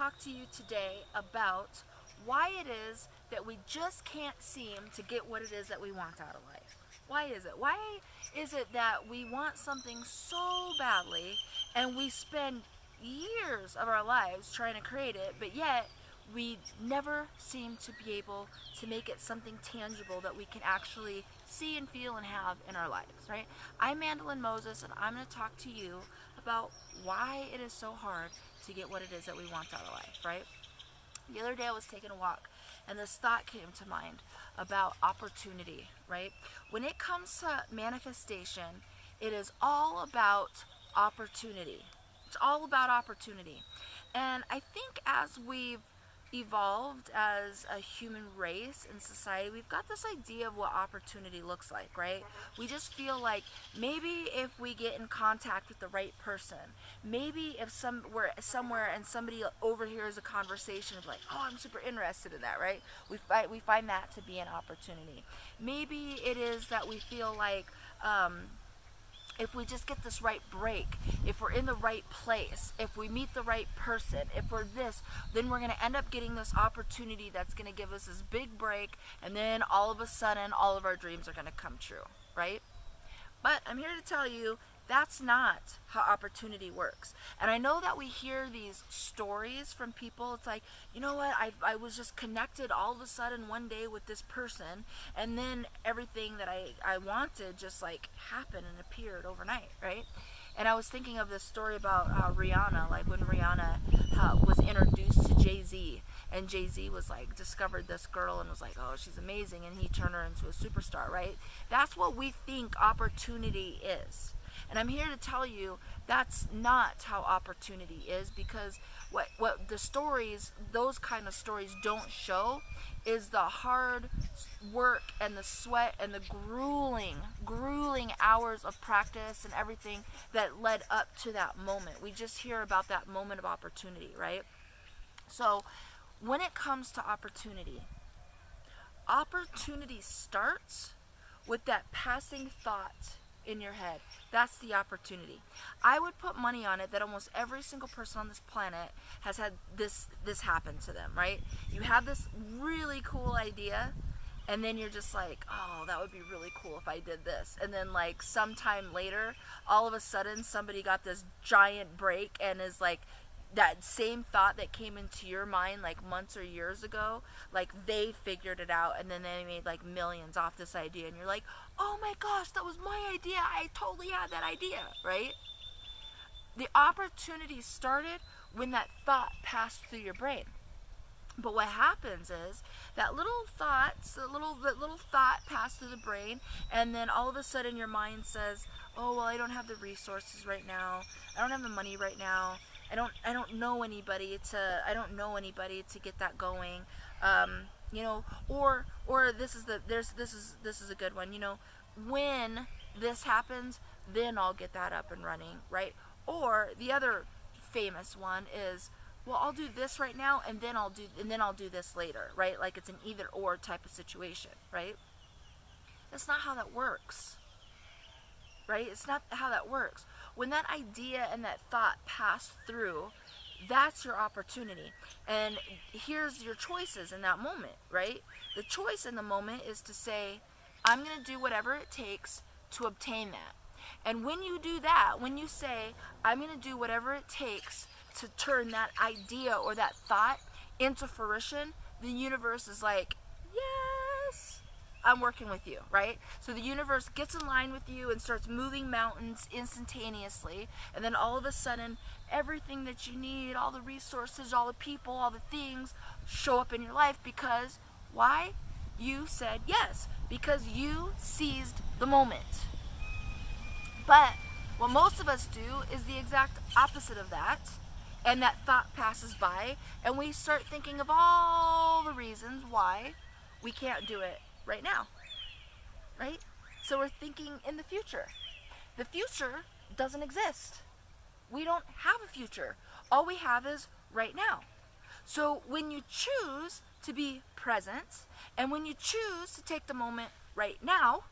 talk to you today about why it is that we just can't seem to get what it is that we want out of life. Why is it? Why is it that we want something so badly and we spend years of our lives trying to create it, but yet we never seem to be able to make it something tangible that we can actually see and feel and have in our lives, right? I'm Mandolyn Moses, and I'm going to talk to you about why it is so hard to get what it is that we want out of life, right? The other day I was taking a walk, and this thought came to mind about opportunity, right? When it comes to manifestation, it is all about opportunity. It's all about opportunity. And I think as we've evolved as a human race in society, we've got this idea of what opportunity looks like, right? We just feel like maybe if we get in contact with the right person, maybe if we're somewhere and somebody overhears a conversation of like, oh, I'm super interested in that, right? We find that to be an opportunity. Maybe it is that we feel like if we just get this right break, if we're in the right place, if we meet the right person, if we're this, then we're going to end up getting this opportunity that's going to give us this big break, and then all of a sudden all of our dreams are going to come true, right? But I'm here to tell you that's not how opportunity works. And I know that we hear these stories from people. It's like, you know what, I was just connected all of a sudden one day with this person, and then everything that I wanted just like happened and appeared overnight, right? And I was thinking of this story about Rihanna, like when Rihanna was introduced to Jay-Z, and Jay-Z was like, discovered this girl and was like, oh, she's amazing, and he turned her into a superstar, right? That's what we think opportunity is. And I'm here to tell you that's not how opportunity is, because what the stories, those kind of stories don't show is the hard work and the sweat and the grueling hours of practice and everything that led up to that moment. We just hear about that moment of opportunity, right? So when it comes to opportunity starts with that passing thought in your head. That's the opportunity. I would put money on it that almost every single person on this planet has had this happen to them, right? You have this really cool idea, and then you're just like, oh, that would be really cool if I did this. And then like sometime later, all of a sudden somebody got this giant break and is like, that same thought that came into your mind like months or years ago, like they figured it out and then they made like millions off this idea, and you're like, oh my gosh, that was my idea, I totally had that idea, right? The opportunity started when that thought passed through your brain. But what happens is that little thought passed through the brain, and then all of a sudden your mind says, oh, well, I don't have the resources right now, I don't have the money right now, I don't know anybody to get that going, you know, or this is a good one, you know, when this happens, then I'll get that up and running, right? Or the other famous one is, well, I'll do this right now and then I'll do this later, right? Like it's an either or type of situation, right? That's not how that works. Right? It's not how that works. When that idea and that thought pass through, that's your opportunity. And here's your choices in that moment, right? The choice in the moment is to say, I'm going to do whatever it takes to obtain that. And when you do that, when you say, I'm going to do whatever it takes to turn that idea or that thought into fruition, the universe is like, yes, I'm working with you, right? So the universe gets in line with you and starts moving mountains instantaneously, and then all of a sudden, everything that you need, all the resources, all the people, all the things show up in your life because, why? You said yes, because you seized the moment. But what most of us do is the exact opposite of that, and that thought passes by, and we start thinking of all the reasons why we can't do it right now, right? So we're thinking in the future. The future doesn't exist. We don't have a future. All we have is right now. So when you choose to be present, and when you choose to take the moment right now,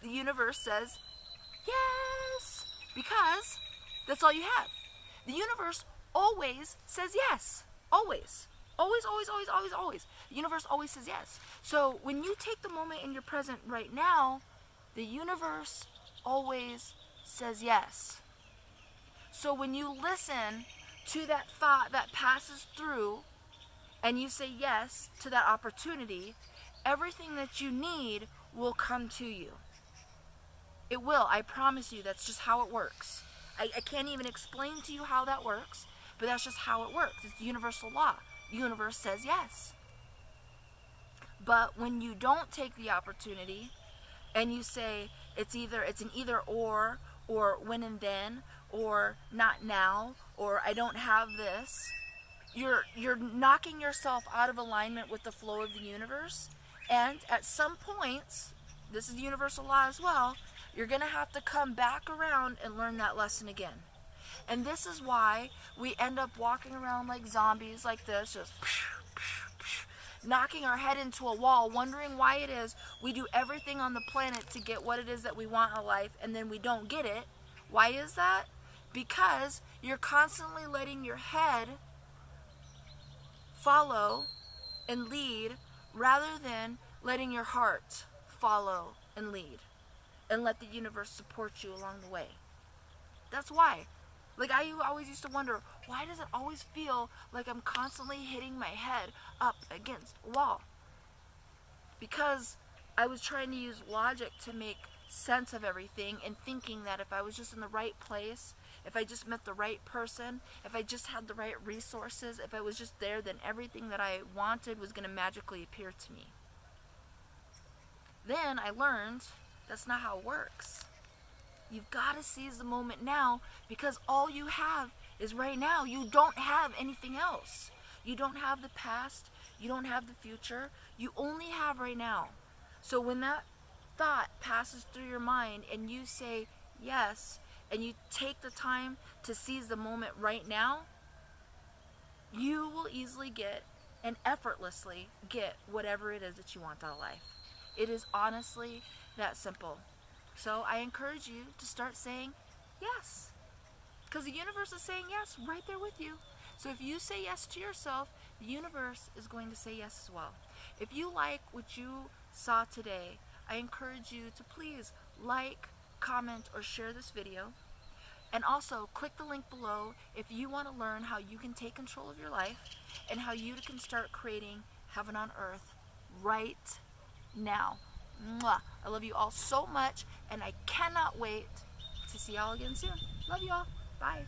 the universe says, yes, because that's all you have. The universe always says yes. Always. Always, always, always, always, always. The universe always says yes. So when you take the moment in your present right now, the universe always says yes. So when you listen to that thought that passes through and you say yes to that opportunity, everything that you need will come to you. It will. I promise you. That's just how it works. I can't even explain to you how that works, but that's just how it works. It's the universal law. The universe says yes. But when you don't take the opportunity and you say it's an either or when and then, or not now, or I don't have this, you're knocking yourself out of alignment with the flow of the universe. And at some points, this is the universal law as well, you're going to have to come back around and learn that lesson again. And this is why we end up walking around like zombies like this, just knocking our head into a wall, wondering why it is we do everything on the planet to get what it is that we want in life, and then we don't get it. Why is that? Because you're constantly letting your head follow and lead rather than letting your heart follow and lead and let the universe support you along the way. That's why. Like, I always used to wonder, why does it always feel like I'm constantly hitting my head up against a wall? Because I was trying to use logic to make sense of everything and thinking that if I was just in the right place, if I just met the right person, if I just had the right resources, if I was just there, then everything that I wanted was going to magically appear to me. Then I learned that's not how it works. You've got to seize the moment now, because all you have is right now. You don't have anything else. You don't have the past. You don't have the future. You only have right now. So when that thought passes through your mind and you say yes, and you take the time to seize the moment right now, you will easily get and effortlessly get whatever it is that you want out of life. It is honestly that simple. So I encourage you to start saying yes, because the universe is saying yes right there with you. So if you say yes to yourself, the universe is going to say yes as well. If you like what you saw today, I encourage you to please like, comment, or share this video. And also click the link below if you want to learn how you can take control of your life and how you can start creating heaven on earth right now. Mwah. I love you all so much, and I cannot wait to see y'all again soon. Love you all. Bye.